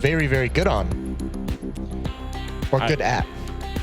very, very good on. Or good at.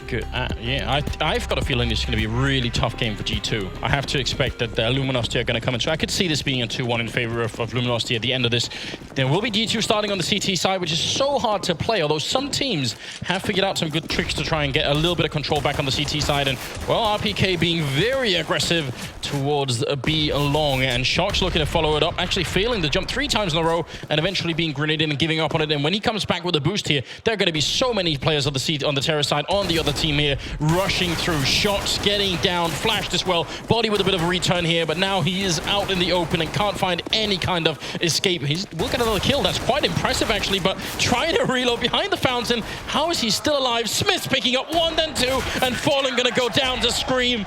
Good. Yeah, I've got a feeling it's going to be a really tough game for G2. I have to expect that Luminosity are going to come in. So I could see this being a 2-1 in favor of Luminosity at the end of this. There will be G2 starting on the CT side, which is so hard to play, although some teams have figured out some good tricks to try and get a little bit of control back on the CT side. And, well, RPK being very aggressive towards B long, and Shock's looking to follow it up, actually failing the jump 3 times in a row and eventually being grenaded and giving up on it. And when he comes back with a boost here, there are going to be so many players on the terrace side, on the other team here, rushing through. Shots getting down, flashed as well. Body with a bit of a return here, but now he is out in the open and can't find any kind of escape. We'll get another kill. That's quite impressive, actually, but trying to reload behind the fountain. How is he still alive? Smith's picking up 1, then 2, and Fallen gonna go down to Scream.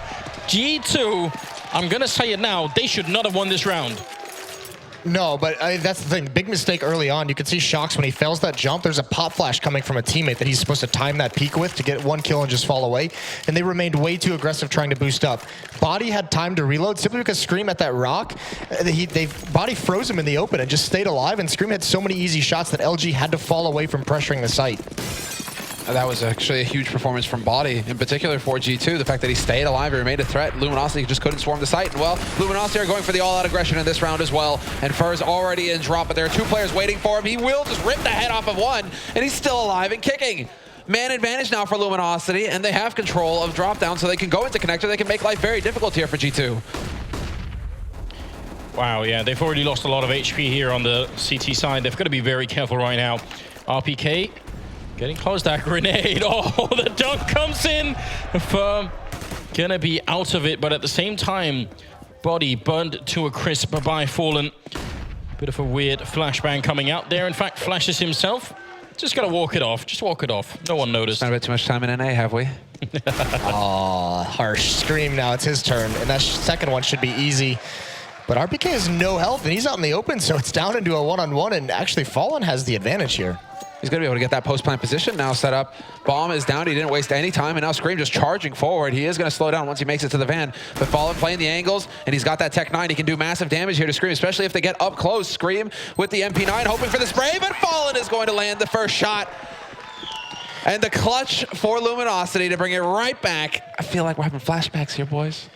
G2, I'm gonna say it now, they should not have won this round. No, but that's the thing. Big mistake early on. You can see Shocks when he fails that jump. There's a pop flash coming from a teammate that he's supposed to time that peek with to get 1 kill and just fall away. And they remained way too aggressive trying to boost up. Body had time to reload simply because Scream at that rock, Body froze him in the open and just stayed alive. And Scream had so many easy shots that LG had to fall away from pressuring the site. That was actually a huge performance from Body, in particular for G2. The fact that he stayed alive, he remained a threat. Luminosity just couldn't swarm the site. And, well, Luminosity are going for the all-out aggression in this round as well. And Fur's already in drop, but there are 2 players waiting for him. He will just rip the head off of one, and he's still alive and kicking. Man advantage now for Luminosity, and they have control of drop down, so they can go into connector. They can make life very difficult here for G2. Wow, yeah, they've already lost a lot of HP here on the CT side. They've got to be very careful right now. RPK getting close, that grenade. Oh, the dunk comes in. Fur gonna be out of it, but at the same time, Body burned to a crisp by Fallen. Bit of a weird flashbang coming out there. In fact, flashes himself. Just gotta walk it off. Just walk it off. No one noticed. Spent a bit too much time in NA, have we? Aw, harsh. Scream now, it's his turn. And that second one should be easy. But RPK has no health, and he's out in the open, so it's down into a one-on-one, and actually Fallen has the advantage here. He's going to be able to get that post-plant position now set up. Bomb is down. He didn't waste any time, and now Scream just charging forward. He is going to slow down once he makes it to the van. But Fallen playing the angles, and he's got that Tech 9. He can do massive damage here to Scream, especially if they get up close. Scream with the MP9, hoping for the spray, but Fallen is going to land the first shot. And the clutch for Luminosity to bring it right back. I feel like we're having flashbacks here, boys.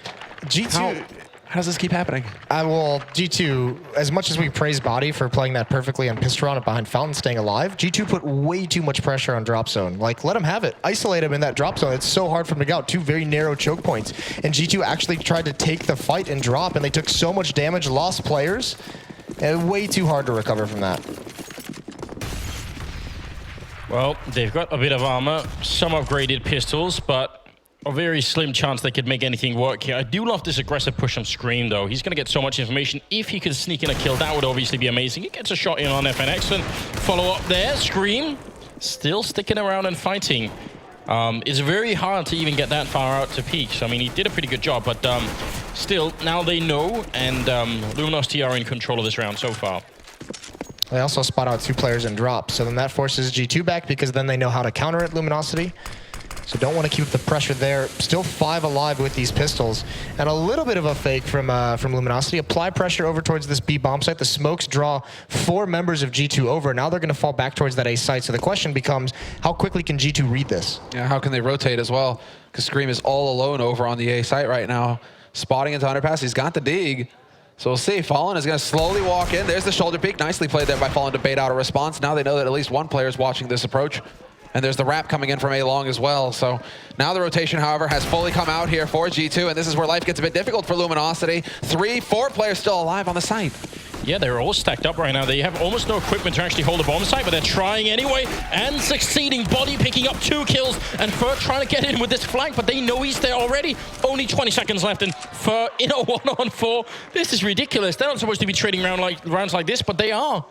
G2... How does this keep happening? Well, G2, as much as we praise Body for playing that perfectly on Pistron and behind Fountain staying alive, G2 put way too much pressure on drop zone. Like, let him have it. Isolate him in that drop zone. It's so hard for him to get out. 2 very narrow choke points. And G2 actually tried to take the fight and drop, and they took so much damage, lost players, and way too hard to recover from that. Well, they've got a bit of armor, some upgraded pistols, but a very slim chance they could make anything work here. I do love this aggressive push on Scream, though. He's going to get so much information. If he could sneak in a kill, that would obviously be amazing. He gets a shot in on FNX and follow up there. Scream still sticking around and fighting. It's very hard to even get that far out to peak. So, I mean, he did a pretty good job, but still, now they know, and Luminosity are in control of this round so far. They also spot out 2 players in drop, so then that forces G2 back because then they know how to counter it, Luminosity. So don't want to keep the pressure there. Still 5 alive with these pistols. And a little bit of a fake from Luminosity. Apply pressure over towards this B bomb site. The smokes draw 4 members of G2 over. Now they're going to fall back towards that A site. So the question becomes, how quickly can G2 read this? Yeah, how can they rotate as well? Because Scream is all alone over on the A site right now. Spotting into underpass. He's got the dig. So we'll see. Fallen is going to slowly walk in. There's the shoulder peek. Nicely played there by Fallen to bait out a response. Now they know that at least one player is watching this approach. And there's the wrap coming in from A-Long as well. So now the rotation, however, has fully come out here for G2, and this is where life gets a bit difficult for Luminosity. 3, 4 players still alive on the site. Yeah, they're all stacked up right now. They have almost no equipment to actually hold a bomb site, but they're trying anyway and succeeding. Body picking up 2 kills, and Fur trying to get in with this flank, but they know he's there already. Only 20 seconds left, and Fur in a 1-on-4. This is ridiculous. They're not supposed to be trading rounds like this, but they are.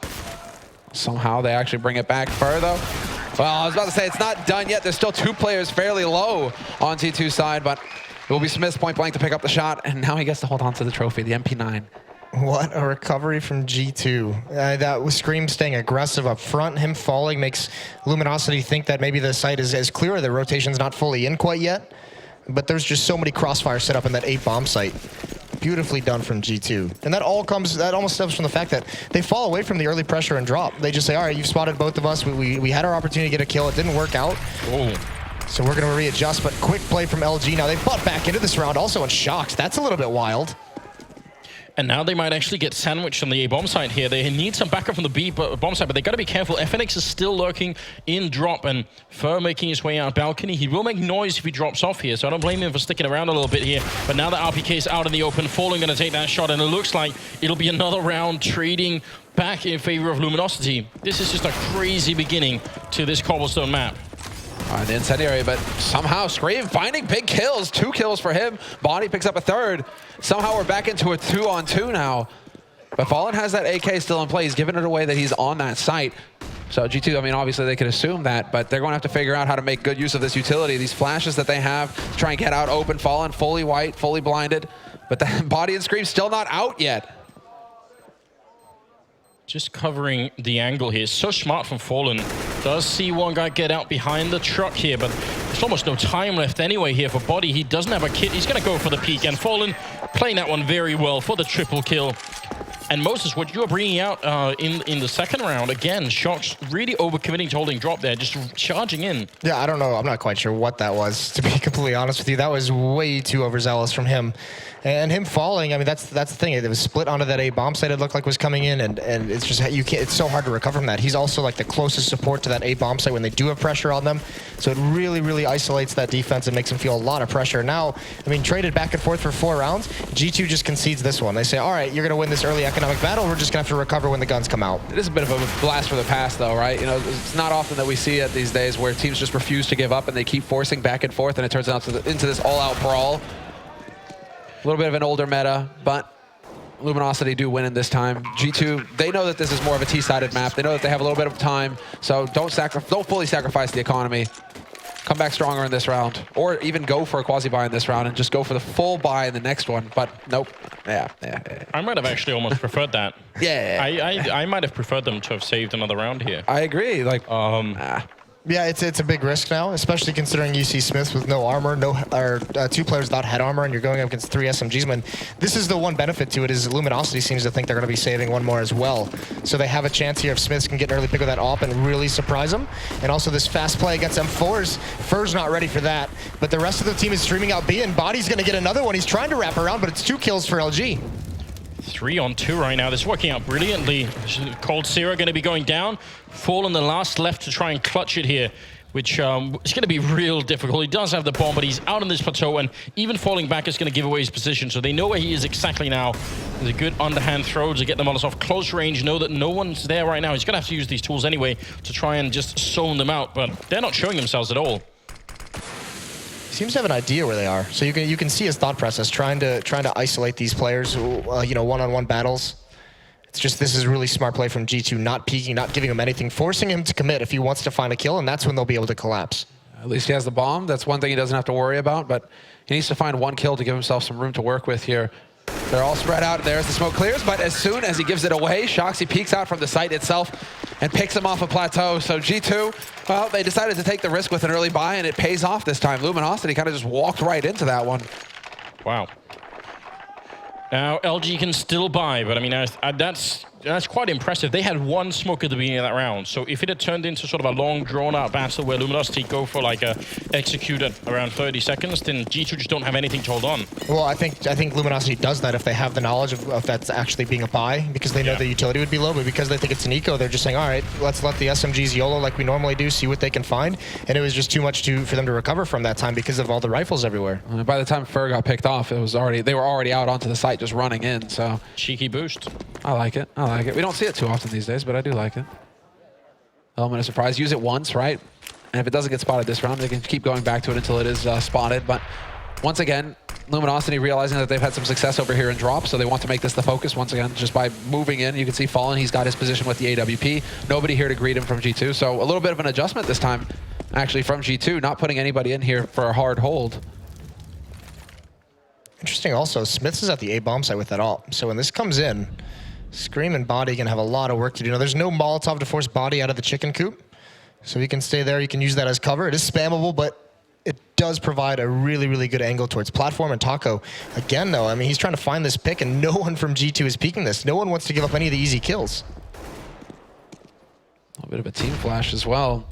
Somehow they actually bring it back further. Well, I was about to say, it's not done yet. There's still 2 players fairly low on T2 side, but it will be Smith's point blank to pick up the shot, and now he gets to hold on to the trophy, the MP9. What a recovery from G2. That was Scream staying aggressive up front. Him falling makes Luminosity think that maybe the site is clear. The rotation's not fully in quite yet. But there's just so many crossfires set up in that 8 bomb site. Beautifully done from G2. And that almost stems from the fact that they fall away from the early pressure and drop. They just say, all right, you've spotted both of us. We had our opportunity to get a kill. It didn't work out. Oh. So we're going to readjust, but quick play from LG. Now they fought back into this round also in shocks. That's a little bit wild. And now they might actually get sandwiched on the A bomb side here. They need some backup from the B bomb side, but they got to be careful. FNX is still lurking in drop, and Fur making his way out balcony. He will make noise if he drops off here, so I don't blame him for sticking around a little bit here. But now the RPK is out in the open, Fallen going to take that shot, and it looks like it'll be another round trading back in favor of Luminosity. This is just a crazy beginning to this Cobblestone map. An incendiary, but somehow Scream finding big kills. 2 kills for him. Body picks up a 3rd. Somehow we're back into a 2-on-2 now. But Fallen has that AK still in play. He's giving it away that he's on that site. So G2, I mean, obviously they could assume that, but they're going to have to figure out how to make good use of this utility. These flashes that they have, try and get out open. Fallen fully white, fully blinded. But the Body and Scream still not out yet. Just covering the angle here. So smart from Fallen. Does see one guy get out behind the truck here, but there's almost no time left anyway here for Body. He doesn't have a kit. He's going to go for the peek, and Fallen playing that one very well for the triple kill. And Moses, what you're bringing out in the second round, again, Shock's really overcommitting to holding drop there, just charging in. Yeah, I don't know. I'm not quite sure what that was, to be completely honest with you. That was way too overzealous from him. And him falling, I mean, that's the thing. It was split onto that A bomb site it looked like was coming in, and it's just, you can't, it's so hard to recover from that. He's also like the closest support to that A bomb site when they do have pressure on them. So it really, really isolates that defense and makes him feel a lot of pressure. Now, I mean, traded back and forth for 4 rounds, G2 just concedes this one. They say, all right, you're going to win this early economic battle. We're just going to have to recover when the guns come out. It is a bit of a blast for the past, though, right? You know, it's not often that we see it these days where teams just refuse to give up and they keep forcing back and forth, and it turns out into this all-out brawl. A little bit of an older meta, but Luminosity do win in this time. G2, they know that this is more of a T-sided map. They know that they have a little bit of time, so don't fully sacrifice the economy. Come back stronger in this round, or even go for a quasi-buy in this round and just go for the full buy in the next one, but nope. Yeah. I might have actually almost preferred that. Yeah. I might have preferred them to have saved another round here. I agree. Like, Yeah, it's a big risk now, especially considering you see Smith with no armor, 2 players without head armor, and you're going up against 3 SMGs. When this is the one benefit to it is Luminosity seems to think they're going to be saving one more as well. So they have a chance here if Smiths can get an early pick of that op and really surprise them. And also this fast play against M4s. Fur's not ready for that, but the rest of the team is streaming out B, and Body's going to get another one. He's trying to wrap around, but it's 2 kills for LG. 3-on-2 right now. This is working out brilliantly. Cold Zero going to be going down. Fallen the last left to try and clutch it here, which is going to be real difficult. He does have the bomb, but he's out on this plateau, and even falling back is going to give away his position. So they know where he is exactly now. There's a good underhand throw to get the Molotov close range. Know that no one's there right now. He's going to have to use these tools anyway to try and just zone them out, but they're not showing themselves at all. Seems to have an idea where they are, so you can see his thought process trying to isolate these players, you know, one-on-one battles. It's just this is really smart play from G2, not peeking, not giving him anything, forcing him to commit if he wants to find a kill, and that's when they'll be able to collapse. at least he has the bomb. That's one thing he doesn't have to worry about, but he needs to find 1 kill to give himself some room to work with here. They're all spread out. There's the smoke clears, but as soon as he gives it away, Shoxy peeks out from the site itself and picks him off a plateau. So G2, well, they decided to take the risk with an early buy, and it pays off this time. Luminosity kind of just walked right into that one. Wow. Now, LG can still buy, but I mean, that's quite impressive. They had 1 smoke at the beginning of that round, so if it had turned into sort of a long, drawn-out battle where Luminosity go for like a execute at around 30 seconds, then G2 just don't have anything to hold on. Well, I think Luminosity does that if they have the knowledge of that's actually being a buy, because they know the utility would be low, but because they think it's an eco, they're just saying, all right, let's let the SMGs YOLO like we normally do, see what they can find, and it was just too much for them to recover from that time because of all the rifles everywhere. And by the time Fur got picked off, they were already out onto the site just running in, so. Cheeky boost. I like it. We don't see it too often these days, but I do like it. Element of surprise. Use it once, right? And if it doesn't get spotted this round, they can keep going back to it until it is spotted. But once again, Luminosity realizing that they've had some success over here in drop, so they want to make this the focus once again, just by moving in. You can see Fallen, he's got his position with the AWP. Nobody here to greet him from G2, so a little bit of an adjustment this time, actually, from G2, not putting anybody in here for a hard hold. Interesting also, Smiths is at the A bomb site with that ult. So when this comes in, Scream and Body can have a lot of work to do. Now, there's no Molotov to force Body out of the chicken coop. So he can stay there, he can use that as cover. It is spammable, but it does provide a really, really good angle towards platform. And Taco, again, though, I mean, he's trying to find this pick, and no one from G2 is peeking this. No one wants to give up any of the easy kills. A bit of a team flash as well.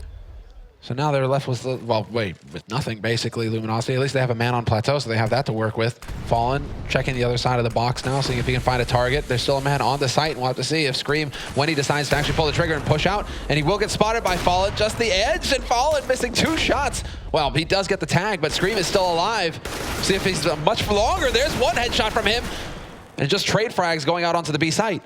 So now they're left with, with nothing, basically, Luminosity. At least they have a man on plateau, so they have that to work with. Fallen, checking the other side of the box now, seeing if he can find a target. There's still a man on the site, and we'll have to see if Scream, when he decides to actually pull the trigger and push out, and he will get spotted by Fallen, just the edge, and Fallen missing 2 shots. Well, he does get the tag, but Scream is still alive. See if he's much longer. There's 1 headshot from him, and just trade frags going out onto the B site.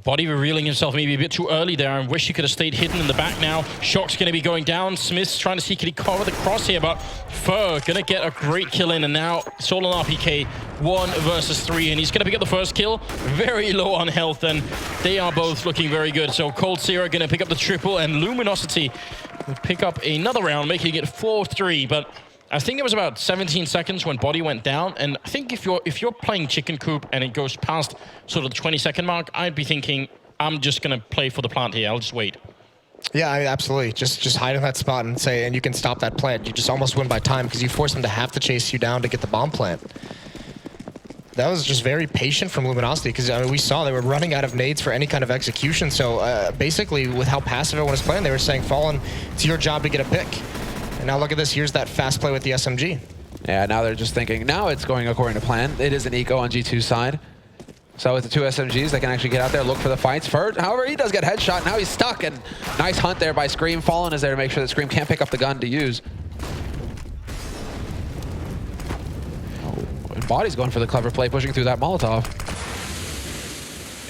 Body revealing himself maybe a bit too early there. I wish he could have stayed hidden in the back now. Shock's going to be going down. Smith's trying to see can he cover the cross here, but Fur going to get a great kill in, and now it's all an RPK, 1 versus 3, and he's going to pick up the first kill. Very low on health, and they are both looking very good. So Cold Zero going to pick up the triple, and Luminosity will pick up another round, making it 4-3, but I think there was about 17 seconds when Body went down, and I think if you're playing Chicken Coop and it goes past sort of the 20-second mark, I'd be thinking, I'm just going to play for the plant here. I'll just wait. Yeah, I mean, absolutely. Just hide in that spot and say, and you can stop that plant. You just almost win by time because you force them to have to chase you down to get the bomb plant. That was just very patient from Luminosity because I mean, we saw they were running out of nades for any kind of execution. So basically, with how passive everyone was playing, they were saying, Fallen, it's your job to get a pick. And now look at this, here's that fast play with the SMG. Yeah, now they're just thinking, now it's going according to plan. It is an eco on G2's side. So with the 2 SMGs, they can actually get out there, look for the fights. However, he does get headshot, now he's stuck, and nice hunt there by Scream. Fallen is there to make sure that Scream can't pick up the gun to use. Oh, and Body's going for the clever play, pushing through that Molotov.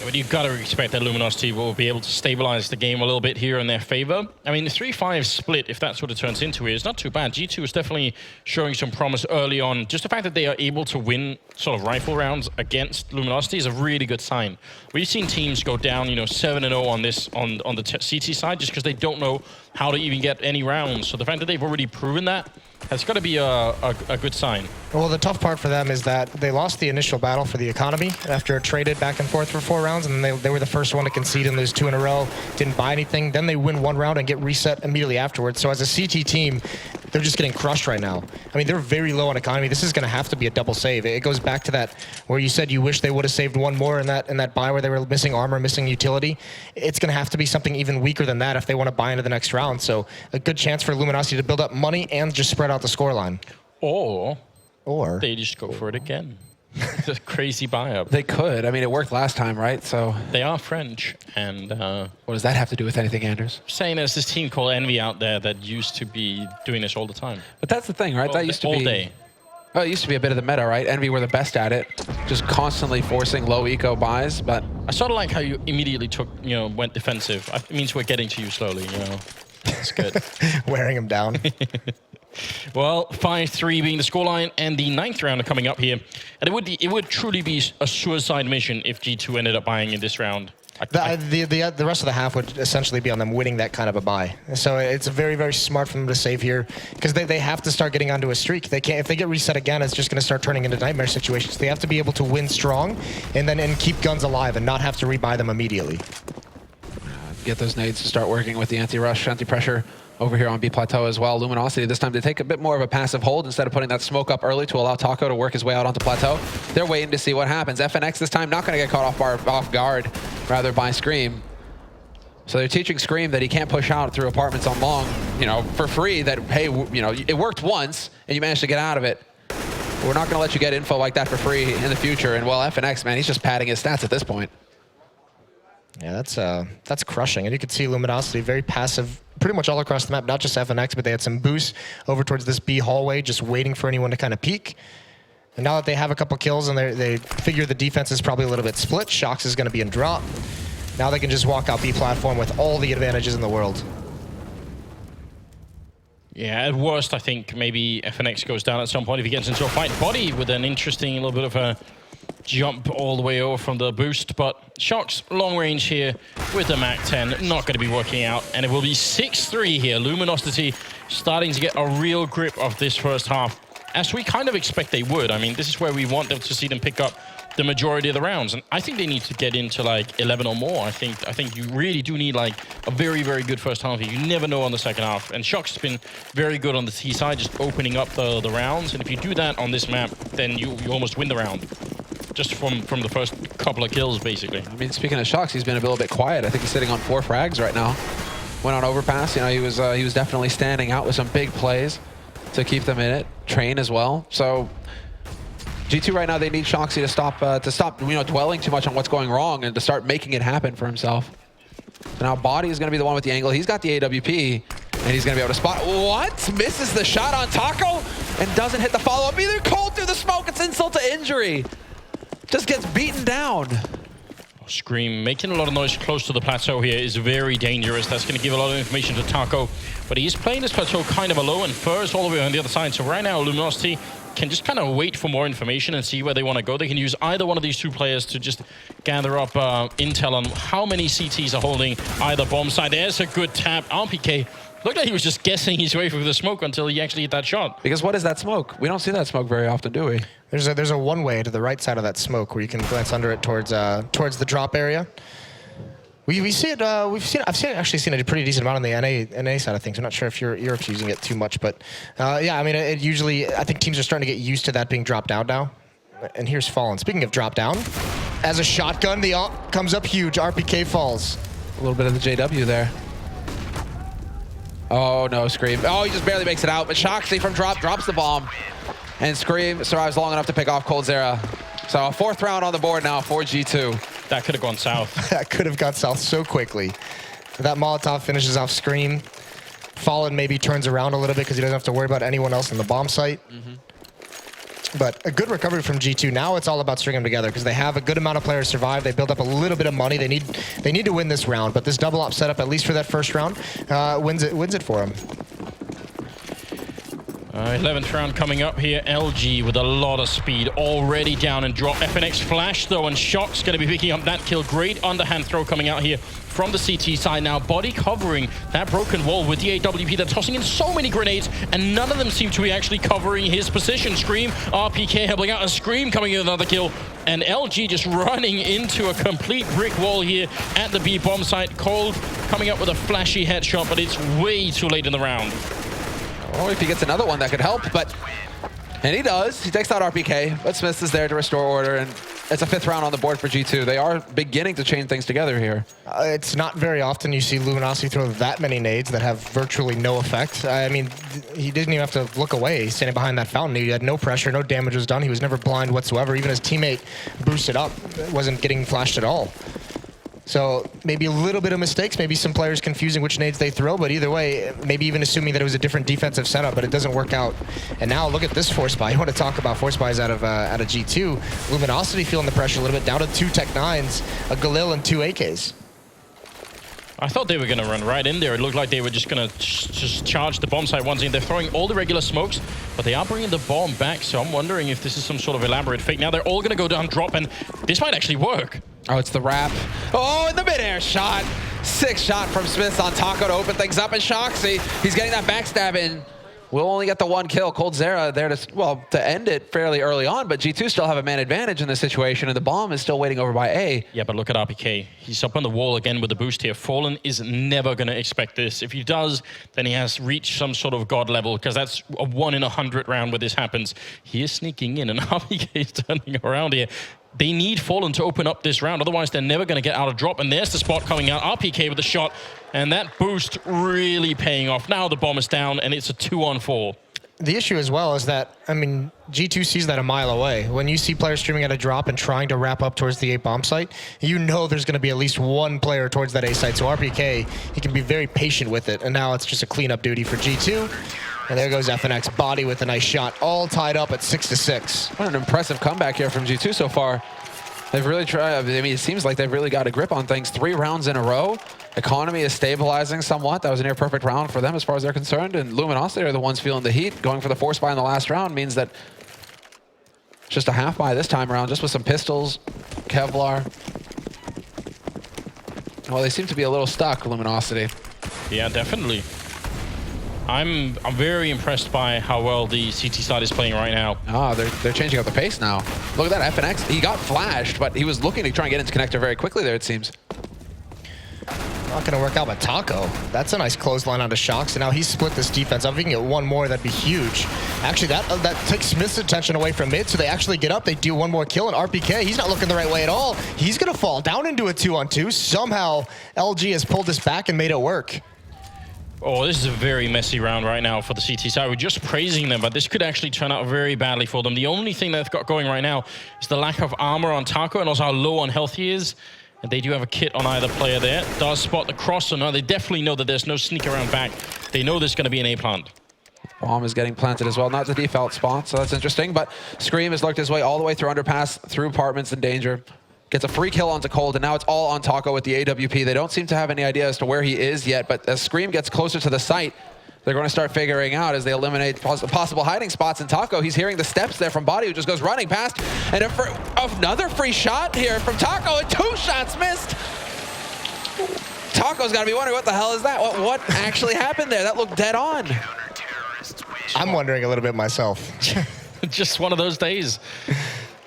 But you've got to expect that Luminosity will be able to stabilize the game a little bit here in their favor. I mean, the 3-5 split, if that's what it turns into, is not too bad. G2 is definitely showing some promise early on. Just the fact that they are able to win sort of rifle rounds against Luminosity is a really good sign. We've seen teams go down, 7-0 on this on the CT side just because they don't know how to even get any rounds. So the fact that they've already proven that has got to be a good sign. Well, the tough part for them is that they lost the initial battle for the economy after it traded back and forth for 4 rounds, and then they were the first one to concede and lose 2 in a row, didn't buy anything. Then they win 1 round and get reset immediately afterwards. So as a CT team, they're just getting crushed right now. I mean, they're very low on economy. This is going to have to be a double save. It goes back to that where you said you wish they would have saved 1 more in that buy where they were missing armor, missing utility. It's going to have to be something even weaker than that if they want to buy into the next round. So a good chance for Luminosity to build up money and just spread out the scoreline. Or they just go for it again. It's a crazy buy-up. They could. I mean, it worked last time, right? So they are French, and what does that have to do with anything, Anders? Saying there's this team called Envy out there that used to be doing this all the time. But that's the thing, right? That used to be all day. Oh, it used to be a bit of the meta, right? Envy were the best at it, just constantly forcing low eco buys. But I sort of like how you immediately went defensive. It means we're getting to you slowly. It's good. Wearing them down. Well, 5-3 being the scoreline, and the 9th round are coming up here. And it would truly be a suicide mission if G2 ended up buying in this round. The rest of the half would essentially be on them winning that kind of a buy. So it's very, very smart for them to save here because they have to start getting onto a streak. They can't, if they get reset again, it's just going to start turning into nightmare situations. They have to be able to win strong and keep guns alive and not have to rebuy them immediately. Get those nades to start working with the anti-rush, anti-pressure over here on B Plateau as well. Luminosity this time, they take a bit more of a passive hold instead of putting that smoke up early to allow Taco to work his way out onto Plateau. They're waiting to see what happens. FNX this time not going to get caught off guard, rather by Scream. So they're teaching Scream that he can't push out through apartments on long, for free, that, hey, it worked once and you managed to get out of it. We're not going to let you get info like that for free in the future. And well, FNX, man, he's just padding his stats at this point. Yeah, that's crushing. And you can see Luminosity very passive pretty much all across the map, not just FNX, but they had some boosts over towards this B hallway, just waiting for anyone to kind of peek. And now that they have a couple kills and they figure the defense is probably a little bit split, Shox is going to be in drop. Now they can just walk out B platform with all the advantages in the world. Yeah, at worst, I think maybe FNX goes down at some point if he gets into a fight. Body with an interesting little bit of a jump all the way over from the boost, but Shox long range here with the MAC-10 not going to be working out, and it will be 6-3 here. Luminosity starting to get a real grip of this first half, as we kind of expect they would. I mean, this is where we want them to see them pick up the majority of the rounds. And I think they need to get into like 11 or more. I think you really do need like a very, very good first half here. You never know on the second half. And Shock's been very good on the T side, just opening up the rounds. And if you do that on this map, then you almost win the round. Just from the first couple of kills, basically. I mean, speaking of Shocks, he's been a little bit quiet. I think he's sitting on 4 frags right now. Went on overpass. You know, he was definitely standing out with some big plays to keep them in it. Train as well. So G2 right now, they need Shoxy to stop you know, dwelling too much on what's going wrong and to start making it happen for himself. So now Body is going to be the one with the angle. He's got the AWP, and he's going to be able to spot. What? Misses the shot on Taco and doesn't hit the follow-up either. Cold through the smoke. It's insult to injury. Just gets beaten down. Scream making a lot of noise close to the plateau here is very dangerous. That's going to give a lot of information to Taco. But he's playing this plateau kind of alone, and Fur's all the way on the other side. So right now, Luminosity can just kind of wait for more information and see where they want to go. They can use either one of these two players to just gather up intel on how many CTs are holding either bomb side. There's a good tap. RPK looked like he was just guessing his way through the smoke until he actually hit that shot. Because what is that smoke? We don't see that smoke very often, do we? There's a one-way to the right side of that smoke where you can glance under it towards the drop area. We see it. I've actually seen it a pretty decent amount on the NA side of things. I'm not sure if Europe's using it too much, but yeah, I mean, it usually, I think teams are starting to get used to that being dropped down now. And here's Fallen. Speaking of drop down, as a shotgun, the ult comes up huge. RPK falls. A little bit of the JW there. Oh no, Scream. Oh, he just barely makes it out, but Shoxy from drop drops the bomb. And Scream survives long enough to pick off Coldzera. So a 4th round on the board now for G2. That could have gone south. That could have gone south so quickly. That Molotov finishes off Scream. Fallen maybe turns around a little bit because he doesn't have to worry about anyone else in the bomb site. But a good recovery from G2. Now it's all about stringing them together because they have a good amount of players survive. They build up a little bit of money. They need to win this round. But this double op setup, at least for that first round, wins it for them. 11th round coming up here. LG with a lot of speed, already down and drop. FNX flash though, and Shock's going to be picking up that kill. Great underhand throw coming out here from the CT side now. Body covering that broken wall with the AWP. They're tossing in so many grenades, and none of them seem to be actually covering his position. Scream, RPK helping out, a Scream coming in with another kill, and LG just running into a complete brick wall here at the B bomb site. Cold coming up with a flashy headshot, but it's way too late in the round. Oh, if he gets another one, that could help, and he does. He takes out RPK, but Smith is there to restore order, and it's a 5th round on the board for G2. They are beginning to chain things together here. It's not very often you see Luminosity throw that many nades that have virtually no effect. I mean, he didn't even have to look away. He's standing behind that fountain. He had no pressure, no damage was done. He was never blind whatsoever. Even his teammate boosted up, wasn't getting flashed at all. So maybe a little bit of mistakes, maybe some players confusing which nades they throw, but either way, maybe even assuming that it was a different defensive setup, but it doesn't work out. And now look at this force buy. You want to talk about force buys out of G2. Luminosity feeling the pressure a little bit, down to 2 Tech 9s, a Galil, and 2 AKs. I thought they were going to run right in there. It looked like they were just going to just charge the bomb site once in. They're throwing all the regular smokes, but they are bringing the bomb back. So I'm wondering if this is some sort of elaborate fake. Now they're all going to go down drop, and this might actually work. Oh, it's the wrap. Oh, in the midair shot. 6th shot from Smith on Taco to open things up, and Shoxy, he's getting that backstab in. We'll only get the 1 kill. Coldzera there to end it fairly early on, but G2 still have a man advantage in this situation, and the bomb is still waiting over by A. Yeah, but look at RPK. He's up on the wall again with the boost here. Fallen is never going to expect this. If he does, then he has reached some sort of god level, because that's a 1 in 100 round where this happens. He is sneaking in, and RPK is turning around here. They need Fallen to open up this round, otherwise they're never going to get out of drop. And there's the spot coming out. RPK with a shot, and that boost really paying off. Now the bomb is down, and it's a 2-on-4. The issue as well is that, I mean, G2 sees that a mile away. When you see players streaming at a drop and trying to wrap up towards the A bomb site, you know there's going to be at least 1 player towards that A site. So RPK, he can be very patient with it, and now it's just a cleanup duty for G2. And there goes FNX, Body with a nice shot, all tied up at 6-6. What an impressive comeback here from G2 so far. They've really tried. I mean, it seems like they've really got a grip on things. 3 rounds in a row. Economy is stabilizing somewhat. That was a near perfect round for them as far as they're concerned. And Luminosity are the ones feeling the heat. Going for the force buy in the last round means that it's just a half buy this time around, just with some pistols, Kevlar. Well, they seem to be a little stuck, Luminosity. Yeah, definitely. I'm very impressed by how well the CT side is playing right now. Oh, they're changing up the pace now. Look at that, FNX. He got flashed, but he was looking to try and get into connector very quickly there, it seems. Not going to work out with Taco. That's a nice clothesline onto Shocks, and now he's split this defense. If we can get one more, that'd be huge. Actually, that takes Smith's attention away from mid, so they actually get up. They do one more kill, and RPK, he's not looking the right way at all. He's going to fall down into a 2-on-2. Somehow, LG has pulled this back and made it work. Oh, this is a very messy round right now for the CT side. We're just praising them, but this could actually turn out very badly for them. The only thing they've got going right now is the lack of armor on Taco and also how low on health he is. And they do have a kit on either player there. Does spot the cross, so now they definitely know that there's no sneak around back. They know there's going to be an A plant. Bomb is getting planted as well. Not the default spot, so that's interesting. But Scream has lurked his way all the way through underpass, through apartments in danger. Gets a free kill onto Cold, and now it's all on Taco with the AWP. They don't seem to have any idea as to where he is yet, but as Scream gets closer to the site, they're going to start figuring out as they eliminate possible hiding spots. And Taco, he's hearing the steps there from Body, who just goes running past. And another free shot here from Taco, and 2 shots missed. Taco's got to be wondering, what the hell is that? What actually happened there? That looked dead on. I'm wondering a little bit myself. Just one of those days.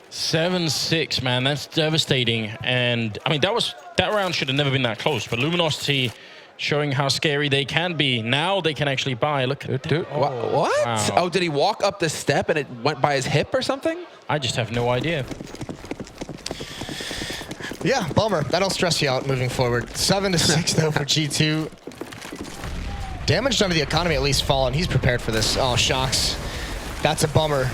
7-6, man, that's devastating. And I mean, that round should have never been that close, but Luminosity showing how scary they can be. Now they can actually buy. Look at Dude, oh, what? wow. Oh, did he walk up the step and it went by his hip or something? I just have no idea. Yeah, bummer. That'll stress you out moving forward. 7-6 though for G2. Damage done to the economy at least Fallen. He's prepared for this. Oh, Shocks. That's a bummer.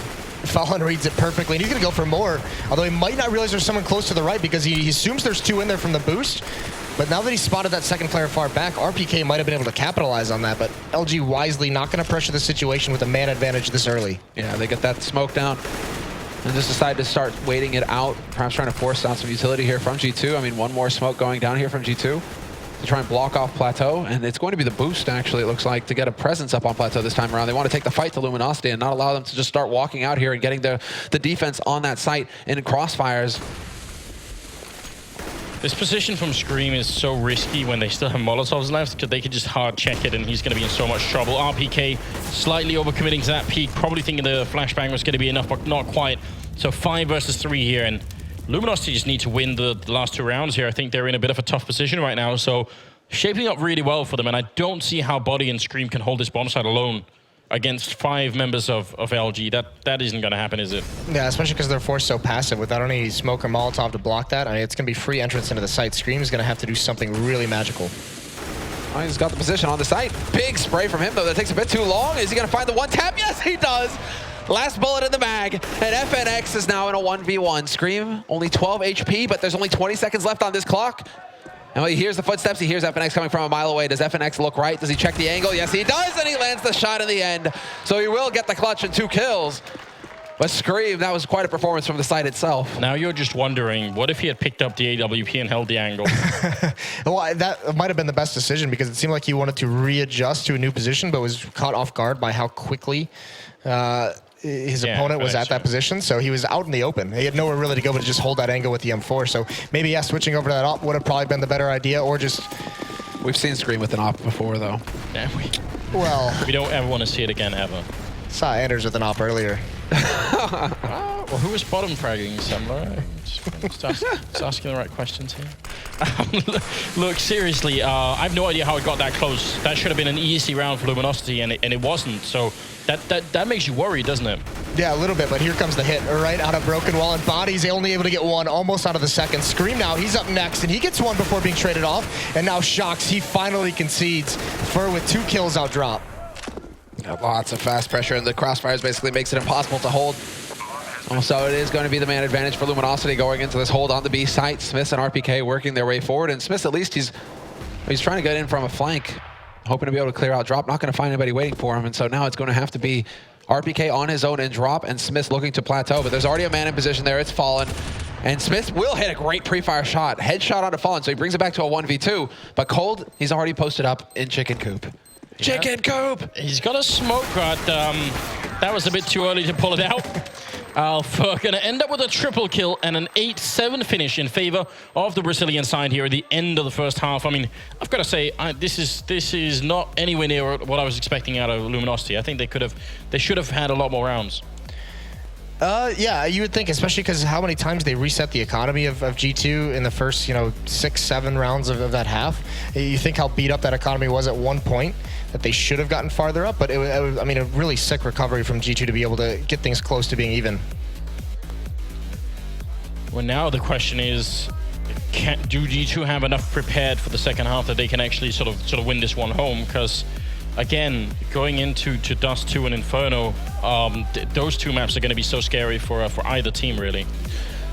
Fallen reads it perfectly, and he's going to go for more. Although he might not realize there's someone close to the right because he assumes there's 2 in there from the boost. But now that he spotted that second player far back, RPK might have been able to capitalize on that. But LG wisely not going to pressure the situation with a man advantage this early. Yeah, they get that smoke down and just decide to start waiting it out. Perhaps trying to force down some utility here from G2. I mean, one more smoke going down here from G2 to try and block off Plateau. And it's going to be the boost, actually, it looks like, to get a presence up on Plateau this time around. They want to take the fight to Luminosity and not allow them to just start walking out here and getting the defense on that site in crossfires. This position from Scream is so risky when they still have Molotovs left, because they could just hard check it and he's going to be in so much trouble. RPK slightly overcommitting to that peak, probably thinking the flashbang was going to be enough, but not quite. So 5 versus 3 here, and Luminosity just need to win the last 2 rounds here. I think they're in a bit of a tough position right now, so shaping up really well for them, and I don't see how Body and Scream can hold this bomb site alone against 5 members of LG. That isn't going to happen, is it? Yeah, especially because they're forced so passive without any smoke or Molotov to block that. I mean, it's going to be free entrance into the site. Scream is going to have to do something really magical. Oh, he's got the position on the site. Big spray from him, though. That takes a bit too long. Is he going to find the one tap? Yes, he does. Last bullet in the bag, and FNX is now in a 1v1. Scream, only 12 HP, but there's only 20 seconds left on this clock. And he hears the footsteps. He hears FNX coming from a mile away. Does FNX look right? Does he check the angle? Yes, he does, and he lands the shot in the end. So he will get the clutch and 2 kills. But Scream, that was quite a performance from the site itself. Now you're just wondering, what if he had picked up the AWP and held the angle? Well, that might have been the best decision because it seemed like he wanted to readjust to a new position, but was caught off guard by how quickly his opponent was at that position. So he was out in the open. He had nowhere really to go but to just hold that angle with the M4. So maybe, yeah, switching over to that op would have probably been the better idea, or just... We've seen Scream with an op before, though. Yeah, we don't ever want to see it again, ever. Saw Anders with an op earlier. Well, who was bottom fragging, Semmler? Just asking the right questions here. Look, seriously, I have no idea how it got that close. That should have been an easy round for Luminosity, and it wasn't. So that makes you worry, doesn't it? Yeah, a little bit, but here comes the hit right out of Broken Wall, and Body's only able to get 1 almost out of the second. Scream now, he's up next, and he gets 1 before being traded off. And now Shocks, he finally concedes. Fur with 2 kills out drop. Lots of fast pressure, and the crossfires basically makes it impossible to hold. So it is going to be the man advantage for Luminosity going into this hold on the B site. Smith and RPK working their way forward, and Smith, at least he's trying to get in from a flank, hoping to be able to clear out drop. Not going to find anybody waiting for him, and so now it's going to have to be RPK on his own in drop, and Smith looking to plateau. But there's already a man in position there. It's Fallen, and Smith will hit a great pre-fire shot, headshot onto Fallen, so he brings it back to a 1v2. But Cold, he's already posted up in Chicken Coop. Chicken Coop! He's got a smoke, but that was a bit too early to pull it out. Alpha going to end up with a triple kill and an 8-7 finish in favor of the Brazilian side here at the end of the first half. I mean, I've got to say, this is not anywhere near what I was expecting out of Luminosity. I think they should have had a lot more rounds. Yeah, you would think, especially because how many times they reset the economy of G2 in the first, 6-7 rounds of that half. You think how beat up that economy was at one point, that they should have gotten farther up, but I mean, a really sick recovery from G2 to be able to get things close to being even. Well, now the question is, do G2 have enough prepared for the second half that they can actually sort of win this one home? Because again, going into Dust 2 and Inferno, those two maps are going to be so scary for either team, really.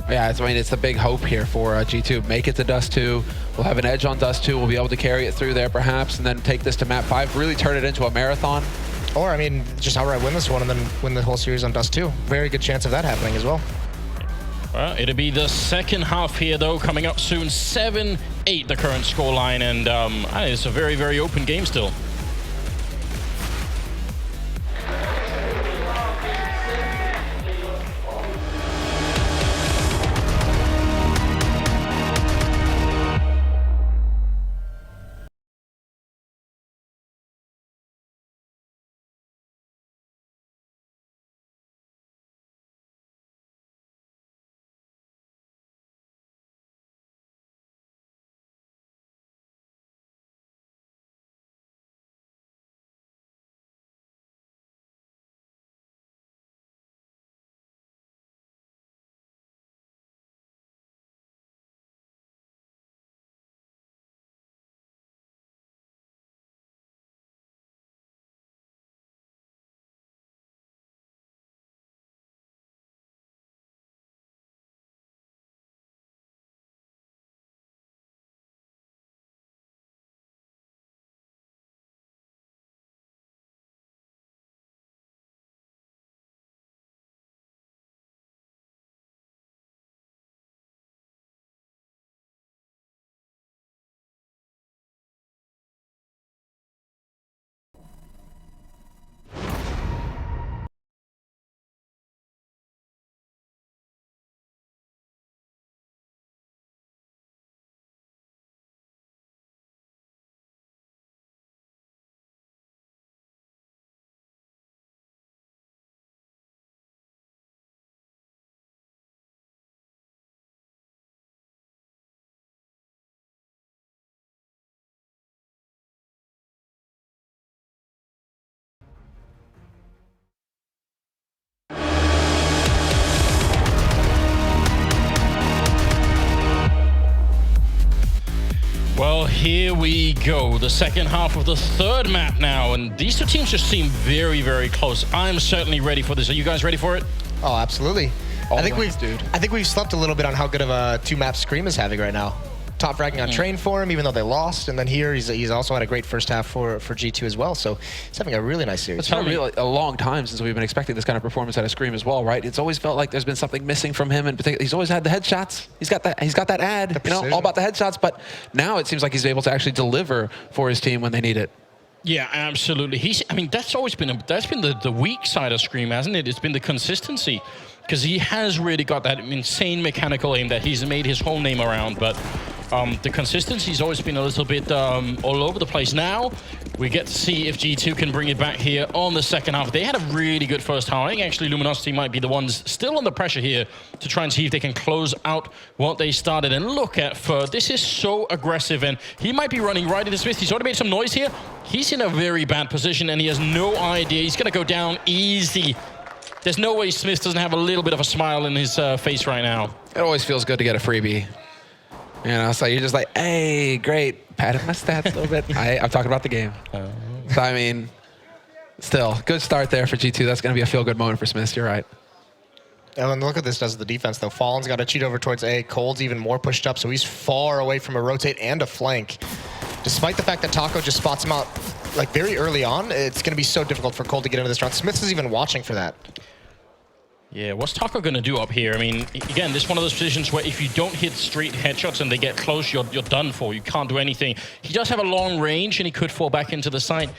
Yeah, it's the big hope here for G2. Make it to Dust 2. We'll have an edge on Dust 2. We'll be able to carry it through there, perhaps, and then take this to Map 5. Really turn it into a marathon. Or, I mean, just outright win this one and then win the whole series on Dust 2. Very good chance of that happening as well. Well, it'll be the second half here, though, coming up soon. 7-8, the current scoreline, and it's a very, very open game still. Well, here we go. The second half of the third map now, and these two teams just seem very, very close. I'm certainly ready for this. Are you guys ready for it? Oh, absolutely. I think dude. we've slept a little bit on how good of a two-map Scream is having right now. Top fragging on Train for him, even though they lost, and then here he's also had a great first half for G2 as well. So he's having a really nice series. It's been a long time since we've been expecting this kind of performance out of Scream as well, right? It's always felt like there's been something missing from him, and he's always had the headshots. He's got that ad, all about the headshots. But now it seems like he's able to actually deliver for his team when they need it. Yeah, absolutely. That's always been the weak side of Scream, hasn't it? It's been the consistency, because he has really got that insane mechanical aim that he's made his whole name around. But the consistency's always been a little bit all over the place. Now we get to see if G2 can bring it back here on the second half. They had a really good first half. I think actually Luminosity might be the ones still under pressure here to try and see if they can close out what they started. And look at Fer. This is so aggressive, and he might be running right into Smith. He's already made some noise here. He's in a very bad position, and he has no idea. He's going to go down easy. There's no way Smith doesn't have a little bit of a smile in his face right now. It always feels good to get a freebie. You know, so you're just like, hey, great. Patted my stats a little bit. I'm talking about the game. So, I mean, still, good start there for G2. That's going to be a feel-good moment for Smith. You're right. And look what this does to the defense, though. Fallen's got to cheat over towards A. Cold's even more pushed up, so he's far away from a rotate and a flank. Despite the fact that Taco just spots him out like very early on, it's going to be so difficult for Cold to get into this round. Smith is even watching for that. Yeah, what's Taco going to do up here? I mean, again, this is one of those positions where if you don't hit straight headshots and they get close, you're done for. You can't do anything. He does have a long range, and he could fall back into the site.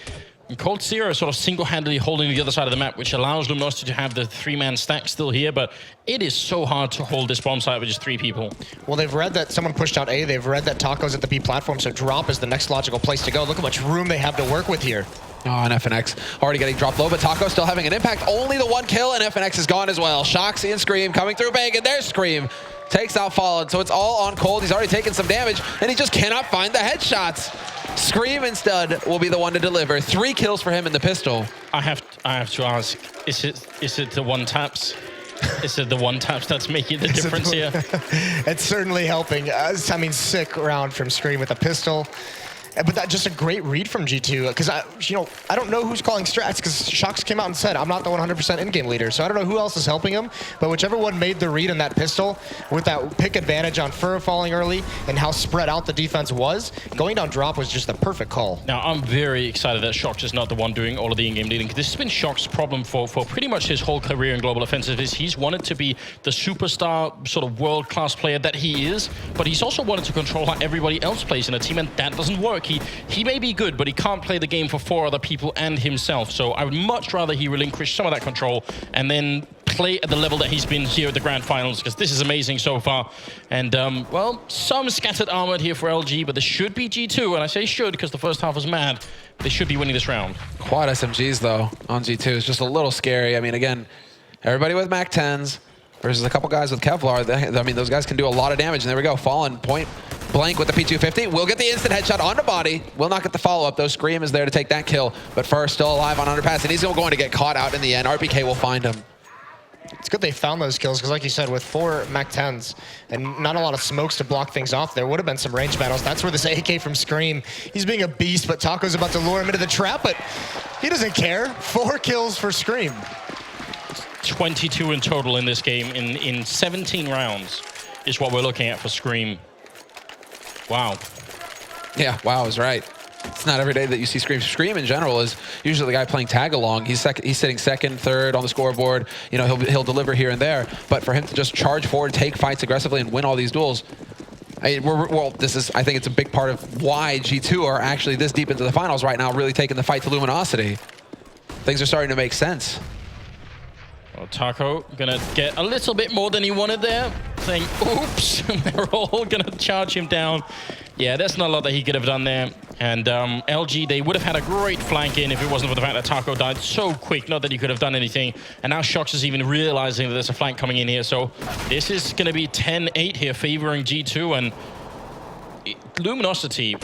And Cold Zero is sort of single-handedly holding the other side of the map, which allows Luminosity to have the 3-man stack still here, but it is so hard to hold this bomb site with just 3 people. Well, they've read that someone pushed out A, they've read that Taco's at the B platform, so drop is the next logical place to go. Look how much room they have to work with here. Oh, and FNX already getting dropped low, but Taco still having an impact. Only the 1 kill, and FNX is gone as well. Shoxy and Scream coming through big, and there's Scream. Takes out Fallen, so it's all on Cold. He's already taken some damage, and he just cannot find the headshots. Scream instead will be the one to deliver. 3 kills for him in the pistol. I have to ask, is it the one taps? Is it the one taps that's making the difference here? It's certainly helping. I mean, sick round from Scream with a pistol. But that's just a great read from G2, because I don't know who's calling strats, because Shox came out and said, I'm not the 100% in-game leader, so I don't know who else is helping him, but whichever one made the read in that pistol, with that pick advantage on Fur falling early, and how spread out the defense was, going down drop was just the perfect call. Now, I'm very excited that Shox is not the one doing all of the in-game leading, because this has been Shox's problem for pretty much his whole career in Global Offensive, is he's wanted to be the superstar, sort of world-class player that he is, but he's also wanted to control how everybody else plays in a team, and that doesn't work. He may be good, but he can't play the game for 4 other people and himself. So I would much rather he relinquish some of that control and then play at the level that he's been here at the Grand Finals, because this is amazing so far. And, well, some scattered armored here for LG, but this should be G2. And I say should because the first half was mad. They should be winning this round. Quad SMGs, though, on G2 is just a little scary. I mean, again, everybody with Mac 10s versus a couple guys with Kevlar. I mean, those guys can do a lot of damage. And there we go. Fallen point blank with the P250. Will get the instant headshot on the body. Will not get the follow-up, though. Scream is there to take that kill. But Fur still alive on underpass, and he's going to get caught out in the end. RPK will find him. It's good they found those kills, because like you said, with 4 Mac 10s and not a lot of smokes to block things off, there would have been some range battles. That's where this AK from Scream, he's being a beast, but Taco's about to lure him into the trap, but he doesn't care. 4 kills for Scream. 22 in total in this game in 17 rounds is what we're looking at for Scream. Wow. Yeah, wow is right. It's not every day that you see Scream. Scream in general is usually the guy playing tag along. He's sitting second, third on the scoreboard. You know, he'll deliver here and there. But for him to just charge forward, take fights aggressively, and win all these duels, I think it's a big part of why G2 are actually this deep into the finals right now, really taking the fight to Luminosity. Things are starting to make sense. Well, Taco gonna get a little bit more than he wanted there, saying, oops, and they're all gonna charge him down. Yeah, there's not a lot that he could have done there. And LG, they would have had a great flank in if it wasn't for the fact that Taco died so quick, not that he could have done anything. And now Shox is even realizing that there's a flank coming in here. So this is gonna be 10-8 here, favoring G2. And Luminosity,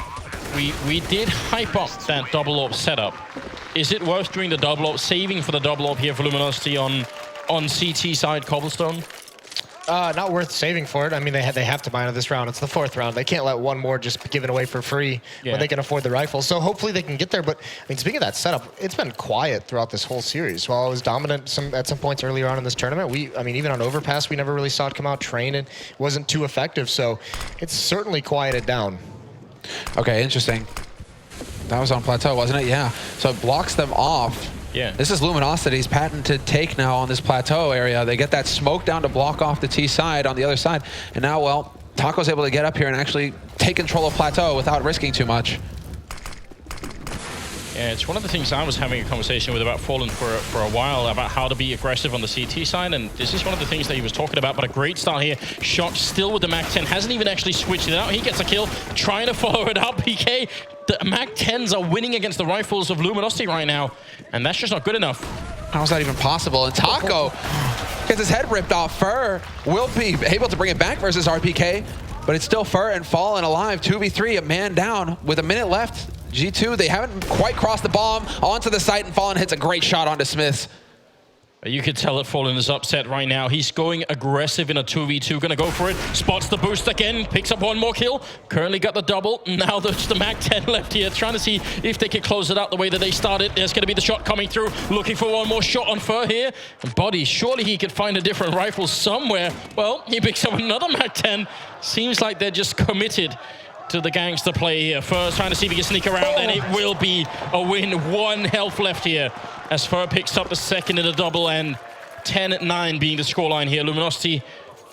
we did hype up that double AWP setup. Is it worth doing the double AWP, saving for the double AWP here for Luminosity on CT side Cobblestone? Not worth saving for it. I mean, they have to mine this round. It's the 4th round. They can't let one more just be given away for free when they can afford the rifle. So hopefully they can get there. But I mean, speaking of that setup, it's been quiet throughout this whole series. While it was dominant at some points earlier on in this tournament, I mean, even on Overpass, we never really saw it come out. Train it wasn't too effective. So it's certainly quieted down. Okay, interesting. That was on Plateau, wasn't it? Yeah. So it blocks them off. Yeah. This is Luminosity's patented take now on this Plateau area. They get that smoke down to block off the T side on the other side. And now, well, Taco's able to get up here and actually take control of Plateau without risking too much. Yeah, it's one of the things I was having a conversation with about Fallen for a while, about how to be aggressive on the CT side, and this is one of the things that he was talking about, but a great start here. Shox still with the Mac 10, hasn't even actually switched it out. He gets a kill, trying to follow it up. PK, the Mac 10s are winning against the rifles of Luminosity right now, and that's just not good enough. How is that even possible? And Taco gets his head ripped off. Fur will be able to bring it back versus RPK, but it's still Fur and Fallen alive. 2v3, a man down with a minute left. G2, they haven't quite crossed the bomb onto the site, and Fallen hits a great shot onto Smiths. You could tell that Fallen is upset right now. He's going aggressive in a 2v2, gonna go for it. Spots the boost again, picks up one more kill. Currently got the double. Now there's the Mac 10 left here, trying to see if they can close it out the way that they started. There's gonna be the shot coming through, looking for one more shot on Fur here. And Body, surely he could find a different rifle somewhere. Well, he picks up another Mac 10. Seems like they're just committed to the gangster play here. First trying to see if he can sneak around, and it will be a win. 1 health left here as Fur picks up the second in a double, and 10-9 being the scoreline here. Luminosity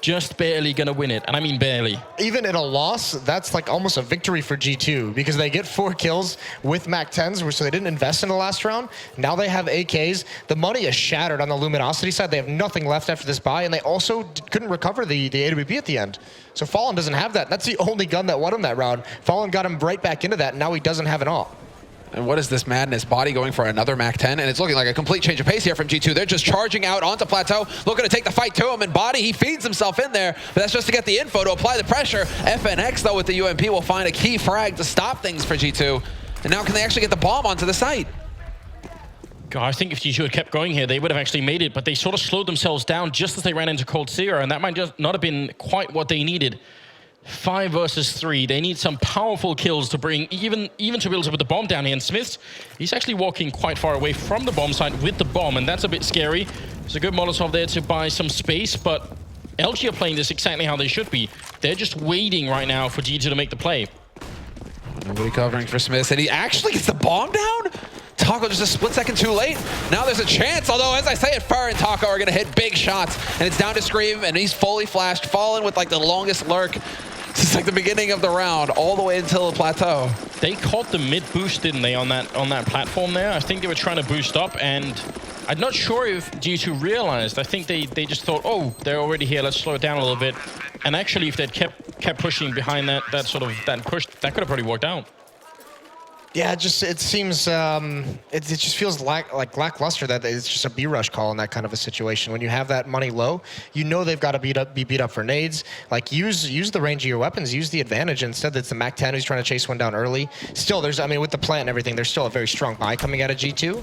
just barely going to win it. And I mean barely. Even in a loss, that's like almost a victory for G2 because they get 4 kills with MAC-10s, so they didn't invest in the last round. Now they have AKs. The money is shattered on the Luminosity side. They have nothing left after this buy, and they also couldn't recover the AWP at the end. So Fallen doesn't have that. That's the only gun that won him that round. Fallen got him right back into that, and now he doesn't have an AWP. And what is this madness? Body going for another MAC-10, and it's looking like a complete change of pace here from G2. They're just charging out onto Plateau, looking to take the fight to him, and Body, he feeds himself in there, but that's just to get the info, to apply the pressure. FNX, though, with the UMP will find a key frag to stop things for G2. And now can they actually get the bomb onto the site? God, I think if G2 had kept going here, they would have actually made it, but they sort of slowed themselves down just as they ran into Cold Seer, and that might just not have been quite what they needed. 5 versus 3. They need some powerful kills to bring, even to be able to put the bomb down here. And Smith, he's actually walking quite far away from the bomb site with the bomb, and that's a bit scary. There's a good Molotov there to buy some space, but LG are playing this exactly how they should be. They're just waiting right now for G2 to make the play. Nobody covering for Smith, and he actually gets the bomb down? Taco just a split second too late. Now there's a chance, although as I say it, Fur and Taco are gonna hit big shots, and it's down to Scream, and he's fully flashed, Fallen with like the longest lurk since like the beginning of the round, all the way until the Plateau. They caught the mid boost, didn't they, on that platform there? I think they were trying to boost up, and I'm not sure if G2 realized. I think they just thought, oh, they're already here, let's slow it down a little bit. And actually, if they'd kept pushing behind that push, that could have probably worked out. Yeah, it seems it just feels like lackluster that it's just a B-rush call in that kind of a situation. When you have that money low, you know they've got to be beat up for nades. Like use the range of your weapons, use the advantage. Instead, it's the MAC-10 who's trying to chase one down early. Still, I mean, with the plant and everything, there's still a very strong buy coming out of G2.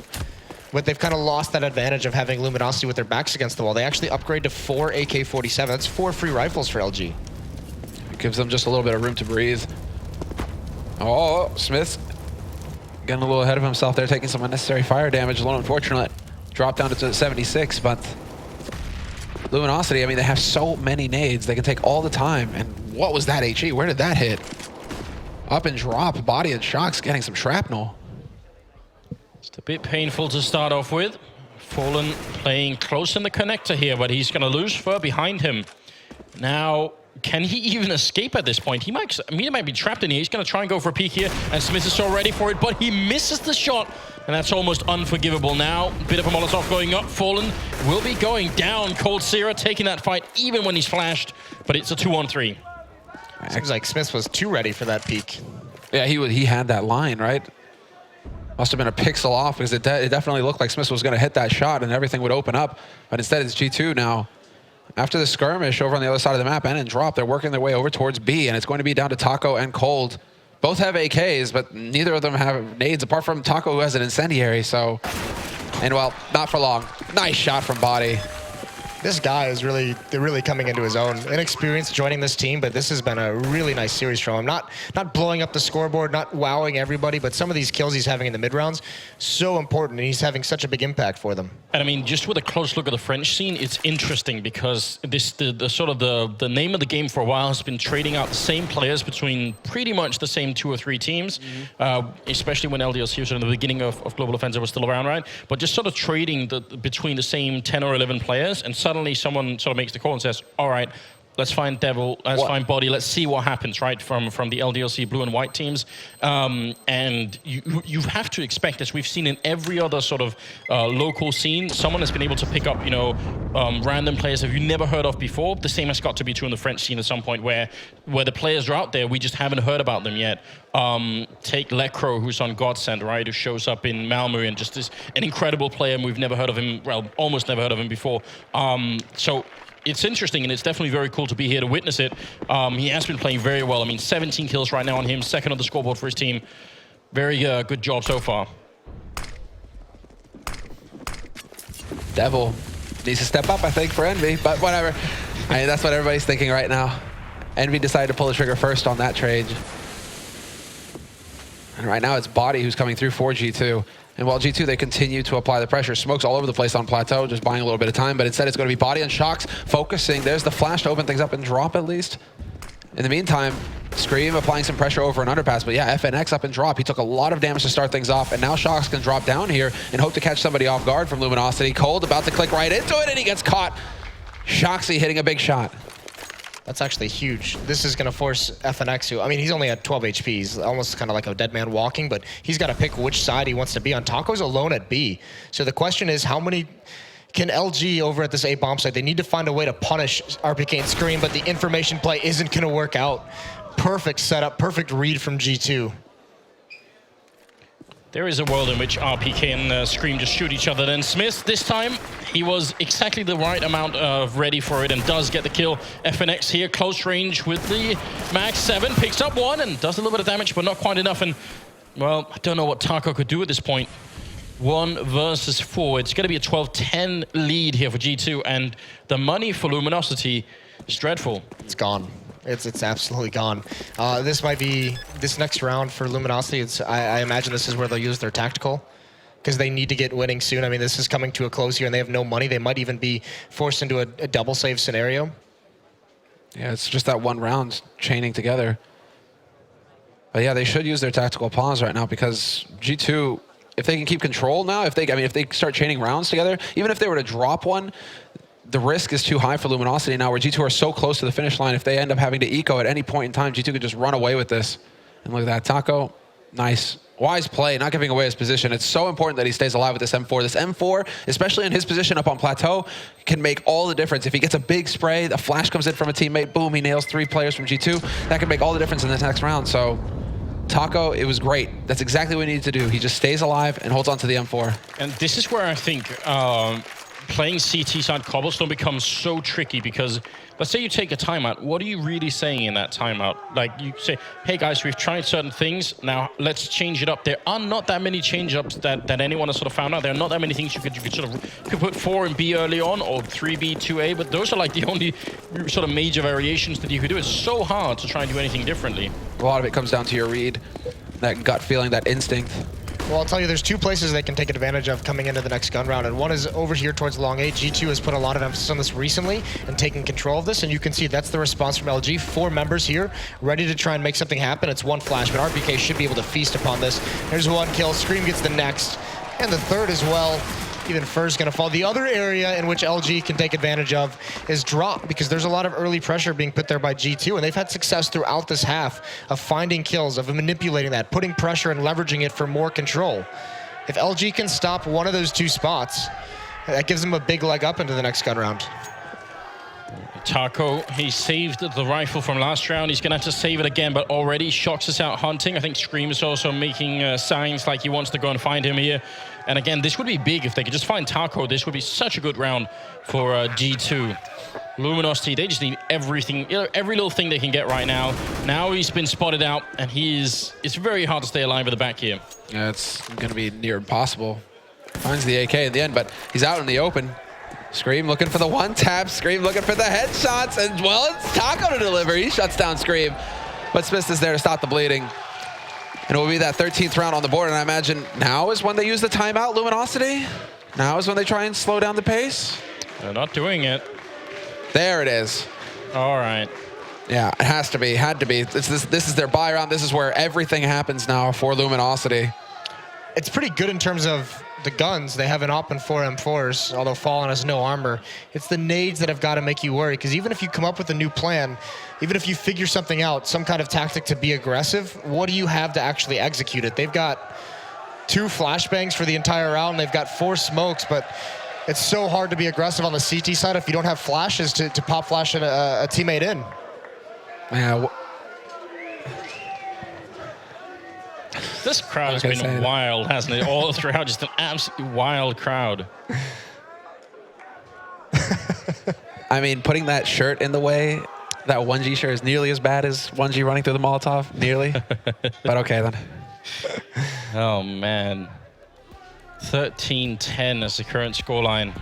But they've kind of lost that advantage of having Luminosity with their backs against the wall. They actually upgrade to 4 AK-47. That's 4 free rifles for LG. It gives them just a little bit of room to breathe. Oh, Smith getting a little ahead of himself there, taking some unnecessary fire damage. A little unfortunate. Dropped down to 76, but Luminosity, I mean, they have so many nades. They can take all the time. And what was that HE? Where did that hit? Up and drop. Body and Shocks getting some shrapnel. It's a bit painful to start off with. Fallen playing close in the connector here, but he's going to lose Fur behind him. Now, can he even escape at this point? He might be trapped in here. He's going to try and go for a peek here, and Smith is so ready for it, but he misses the shot, and that's almost unforgivable now. Bit of a Molotov going up. Fallen will be going down. Cold Seer taking that fight even when he's flashed, but it's a 2-on-3. Seems like Smith was too ready for that peek. Yeah, he had that line, right? Must have been a pixel off because it definitely looked like Smith was going to hit that shot and everything would open up, but instead it's G2 now. After the skirmish over on the other side of the map and in drop, they're working their way over towards B, and it's going to be down to Taco and Cold. Both have AKs, but neither of them have nades, apart from Taco, who has an incendiary, so... And, well, not for long. Nice shot from Body. This guy is really coming into his own. Inexperienced joining this team, but this has been a really nice series from him. Not blowing up the scoreboard, not wowing everybody, but some of these kills he's having in the mid rounds, so important, and he's having such a big impact for them. And I mean, just with a close look at the French scene, it's interesting because the name of the game for a while has been trading out the same players between pretty much the same 2 or 3 teams, especially when LDLC was in the beginning of Global Offensive was still around, right? But just sort of trading between the same 10 or 11 players, and suddenly someone sort of makes the call and says, all right, let's find Devil, let's find Body, let's see what happens, right, from the LDLC blue and white teams. And you have to expect, as we've seen in every other sort of local scene, someone has been able to pick up, you know, random players that you've never heard of before. The same has got to be true in the French scene at some point, where the players are out there, we just haven't heard about them yet. Take Lecro, who's on Godsend, right, who shows up in Malmö and just is an incredible player, and we've never heard of him, well, almost never heard of him before. So it's interesting, and it's definitely very cool to be here to witness it. He has been playing very well. I mean, 17 kills right now on him, 2nd on the scoreboard for his team. Very good job so far. Devil needs to step up, I think, for Envy, but whatever. I mean, that's what everybody's thinking right now. Envy decided to pull the trigger first on that trade. And right now it's Body who's coming through for G2. And while G2, they continue to apply the pressure. Smokes all over the place on Plateau, just buying a little bit of time, but instead it's going to be Body and Shocks focusing. There's the flash to open things up and drop at least. In the meantime, Scream applying some pressure over an underpass, but yeah, FNX up and drop. He took a lot of damage to start things off, and now Shocks can drop down here and hope to catch somebody off guard from Luminosity. Cold about to click right into it, and he gets caught. Shoxy hitting a big shot. That's actually huge. This is going to force FNX, who, I mean, he's only at 12 HP. He's almost kind of like a dead man walking, but he's got to pick which side he wants to be on. Taco's alone at B. So the question is, how many can LG over at this A bomb site? They need to find a way to punish RPK and Scream, but the information play isn't going to work out. Perfect setup, perfect read from G2. There is a world in which RPK and Scream just shoot each other. Then Smith, this time, he was exactly the right amount of ready for it and does get the kill. FNX here, close range with the Max 7, picks up one and does a little bit of damage, but not quite enough. And, well, I don't know what Taco could do at this point. 1 versus 4. It's going to be a 12-10 lead here for G2, and the money for Luminosity is dreadful. It's gone. It's absolutely gone. This might be this next round for Luminosity. I imagine this is where they'll use their tactical, because they need to get winning soon. I mean, this is coming to a close here, and they have no money. They might even be forced into a double save scenario. Yeah, it's just that one round chaining together. But yeah, they should use their tactical pause right now, because G2, if they can keep control now, if they start chaining rounds together, even if they were to drop one, the risk is too high for Luminosity now, where G2 are so close to the finish line. If they end up having to eco at any point in time, G2 could just run away with this. And look at that, Taco, nice. Wise play, not giving away his position. It's so important that he stays alive with this M4. This M4, especially in his position up on plateau, can make all the difference. If he gets a big spray, the flash comes in from a teammate, boom, he nails 3 players from G2. That can make all the difference in this next round. So Taco, it was great. That's exactly what he needed to do. He just stays alive and holds on to the M4. And this is where I think playing CT side Cobblestone becomes so tricky, because let's say you take a timeout. What are you really saying in that timeout? Like, you say, hey guys, we've tried certain things, now let's change it up. There are not that many change-ups that anyone has sort of found out. There are not that many things you could put 4 in B early on, or 3B, 2A, but those are like the only sort of major variations that you could do. It's so hard to try and do anything differently. A lot of it comes down to your read, that gut feeling, that instinct. Well, I'll tell you, there's 2 places they can take advantage of coming into the next gun round, and one is over here towards long A. G2 has put a lot of emphasis on this recently and taking control of this, and you can see that's the response from LG. 4 members here, ready to try and make something happen. It's 1 flash, but RPK should be able to feast upon this. There's 1 kill, Scream gets the next, and the third as well. Even Fur's gonna fall. The other area in which LG can take advantage of is drop, because there's a lot of early pressure being put there by G2, and they've had success throughout this half of finding kills, of manipulating that, putting pressure and leveraging it for more control. If LG can stop one of those 2 spots, that gives them a big leg up into the next gun round. Taco, he saved the rifle from last round. He's going to have to save it again, but already Shox is out hunting. I think Scream is also making signs like he wants to go and find him here. And again, this would be big if they could just find Taco. This would be such a good round for G2. Luminosity, they just need everything, every little thing they can get right now. Now he's been spotted out, and it's very hard to stay alive at the back here. Yeah, it's going to be near impossible. Finds the AK in the end, but he's out in the open. Scream looking for the 1-tap, Scream looking for the headshots, and well, it's Taco to deliver. He shuts down Scream, but Smith is there to stop the bleeding. And it will be that 13th round on the board, and I imagine now is when they use the timeout, Luminosity? Now is when they try and slow down the pace? They're not doing it. There it is. All right. Yeah, it has to be, had to be. This is their buy round. This is where everything happens now for Luminosity. It's pretty good in terms of the guns. They have an op and 4 M4s, although Fallen has no armor. It's the nades that have got to make you worry, because even if you come up with a new plan, even if you figure something out, some kind of tactic to be aggressive, what do you have to actually execute it? They've got 2 flashbangs for the entire round. They've got 4 smokes, but it's so hard to be aggressive on the CT side if you don't have flashes to pop flash a teammate in. Yeah. This crowd has been wild, hasn't it? All throughout, just an absolutely wild crowd. I mean, putting that shirt in the way, that 1G shirt is nearly as bad as 1G running through the Molotov, nearly. But okay then. Oh man. 13-10 is the current scoreline.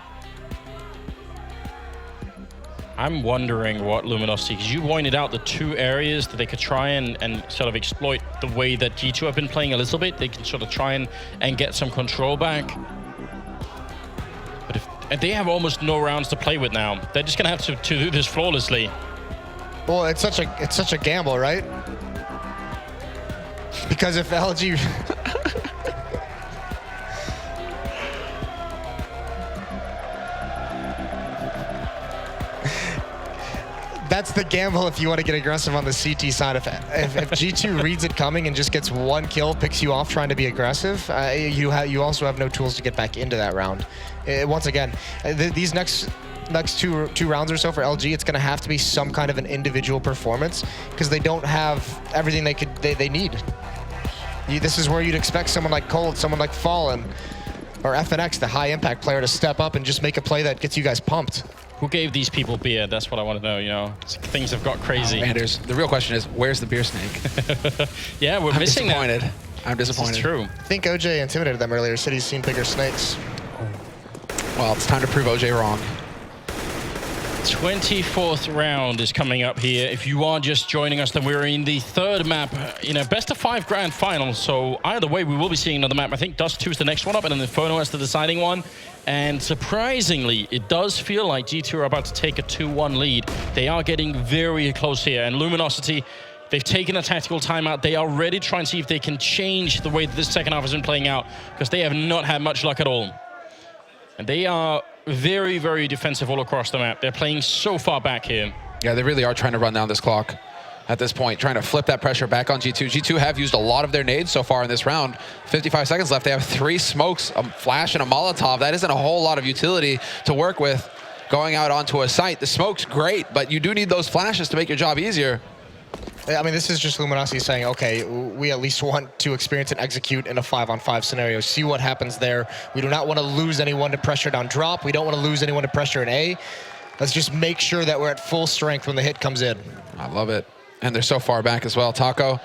I'm wondering what Luminosity, because you pointed out the 2 areas that they could try and sort of exploit the way that G2 have been playing a little bit. They can sort of try and get some control back. But and they have almost no rounds to play with now. They're just going to have to do this flawlessly. Well, it's such a gamble, right? Because if LG... that's the gamble if you want to get aggressive on the CT side. If G2 reads it coming and just gets one kill, picks you off trying to be aggressive, you also have no tools to get back into that round. Once again, these next two rounds or so for LG, it's going to have to be some kind of an individual performance because they don't have everything they need. This is where you'd expect someone like Cold, someone like Fallen, or FNX, the high impact player, to step up and just make a play that gets you guys pumped. Who gave these people beer? That's what I want to know, you know. Things have got crazy. Anders, the real question is, where's the beer snake? Yeah, we're missing disappointed. that. I'm disappointed. This is true. I think OJ intimidated them earlier, said he's seen bigger snakes. Well, it's time to prove OJ wrong. 24th round is coming up here. If you are just joining us, then we're in the third map in a best of 5 grand final. So either way, we will be seeing another map. I think Dust 2 is the next one up, and then Inferno is the deciding one. And surprisingly, it does feel like G2 are about to take a 2-1 lead. They are getting very close here. And Luminosity, they've taken a tactical timeout. They are ready to try and see if they can change the way that this second half has been playing out, because they have not had much luck at all. And they are very, very defensive all across the map. They're playing so far back here. Yeah, they really are trying to run down this clock at this point, trying to flip that pressure back on G2. G2 have used a lot of their nades so far in this round. 55 seconds left. They have 3 smokes, a flash, and a Molotov. That isn't a whole lot of utility to work with going out onto a site. The smoke's great, but you do need those flashes to make your job easier. I mean, this is just Luminosity saying, okay, we at least want to experience and execute in a 5-on-5 scenario, see what happens there. We do not want to lose anyone to pressure down drop. We don't want to lose anyone to pressure in A. Let's just make sure that we're at full strength when the hit comes in. I love it. And they're so far back as well. Taco,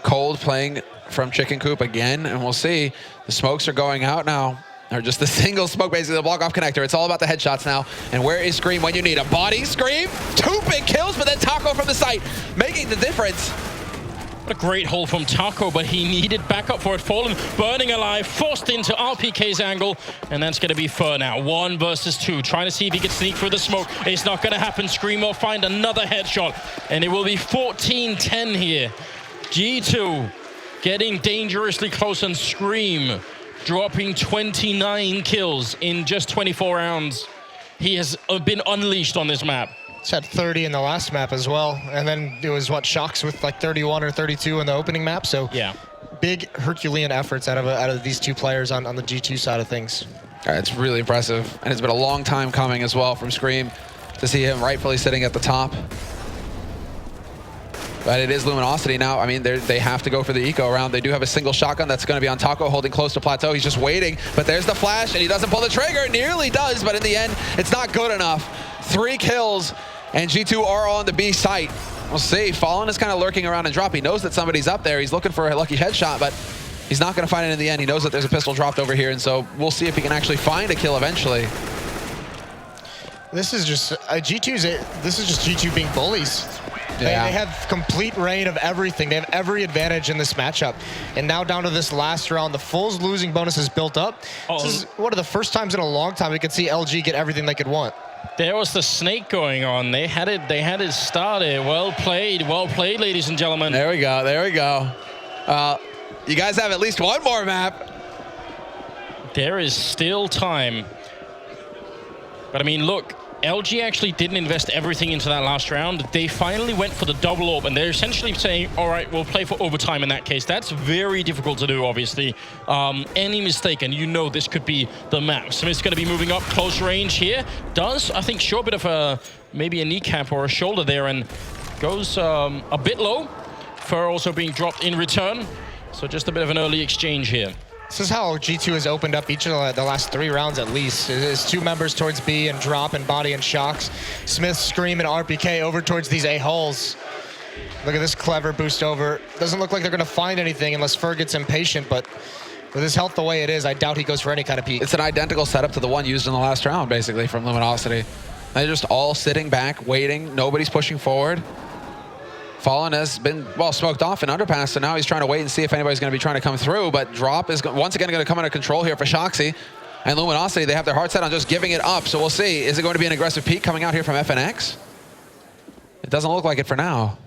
Cold playing from Chicken Coop again, and we'll see. The smokes are going out now. Or just the single smoke, basically, the block-off connector. It's all about the headshots now. And where is Scream when you need a body? Scream, 2 big kills, but then Taco from the site, making the difference. What a great hold from Taco, but he needed backup for it. Fallen, burning alive, forced into RPK's angle, and that's going to be Fur now. 1 versus 2, trying to see if he can sneak through the smoke. It's not going to happen. Scream will find another headshot, and it will be 14-10 here. G2 getting dangerously close, and Scream dropping 29 kills in just 24 rounds. He has been unleashed on this map. It's had 30 in the last map as well. And then it was, what, Shocks with like 31 or 32 in the opening map. So yeah, big Herculean efforts out of these 2 players on the G2 side of things. It's really impressive. And it's been a long time coming as well from Scream to see him rightfully sitting at the top. But it is Luminosity now. I mean, they have to go for the eco round. They do have a single shotgun that's going to be on Taco, holding close to Plateau. He's just waiting, but there's the flash, and he doesn't pull the trigger. Nearly does, but in the end, it's not good enough. 3 kills, and G2 are on the B site. We'll see. Fallen is kind of lurking around and drop. He knows that somebody's up there. He's looking for a lucky headshot, but he's not going to find it in the end. He knows that there's a pistol dropped over here, and so we'll see if he can actually find a kill eventually. This is just this is just G2 being bullies. Yeah. They have complete reign of everything. They have every advantage in this matchup. And now down to this last round, the Fulls losing bonus is built up. This is one of the first times in a long time we could see LG get everything they could want. There was the snake going on. They had it started. Well played, ladies and gentlemen. There we go, there we go. You guys have at least 1 more map. There is still time. But I mean, look, LG actually didn't invest everything into that last round. They finally went for the double orb, and they're essentially saying, all right, we'll play for overtime in that case. That's very difficult to do, obviously. Any mistake, and you know this could be the map. Smith's going to be moving up close range here. Does, I think, show a bit of maybe a kneecap or a shoulder there, and goes a bit low. Fur also being dropped in return. So just a bit of an early exchange here. This is how G2 has opened up each of the last 3 rounds at least. It is 2 members towards B and drop and body and Shocks. Smith, Scream, and RPK over towards these A holes. Look at this clever boost over. Doesn't look like they're going to find anything unless Fur gets impatient, but with his health the way it is, I doubt he goes for any kind of peek. It's an identical setup to the one used in the last round, basically, from Luminosity. They're just all sitting back, waiting. Nobody's pushing forward. Fallen has been, well, smoked off in underpass, so now he's trying to wait and see if anybody's going to be trying to come through, but drop is once again going to come under control here for Shoxy. And Luminosity, they have their heart set on just giving it up, so we'll see. Is it going to be an aggressive peak coming out here from FNX? It doesn't look like it for now.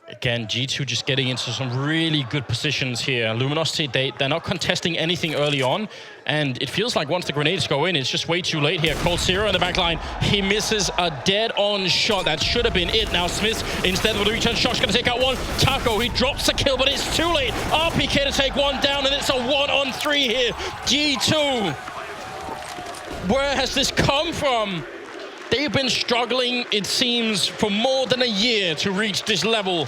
Again, G2 just getting into some really good positions here. Luminosity, they're not contesting anything early on, and it feels like once the grenades go in, it's just way too late here. Cold Zero in the back line. He misses a dead-on shot. That should have been it. Now Smith, instead of a return shot, going to take out one. Taco, he drops the kill, but it's too late. RPK to take one down, and it's a 1-on-3 here. G2, where has this come from? They've been struggling, it seems, for more than a year to reach this level.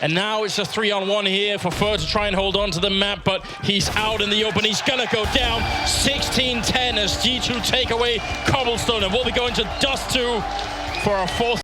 And now it's a 3-on-1 here for Fur to try and hold on to the map, but he's out in the open. He's gonna go down 16-10 as G2 take away Cobblestone. And we'll be going to Dust 2 for our fourth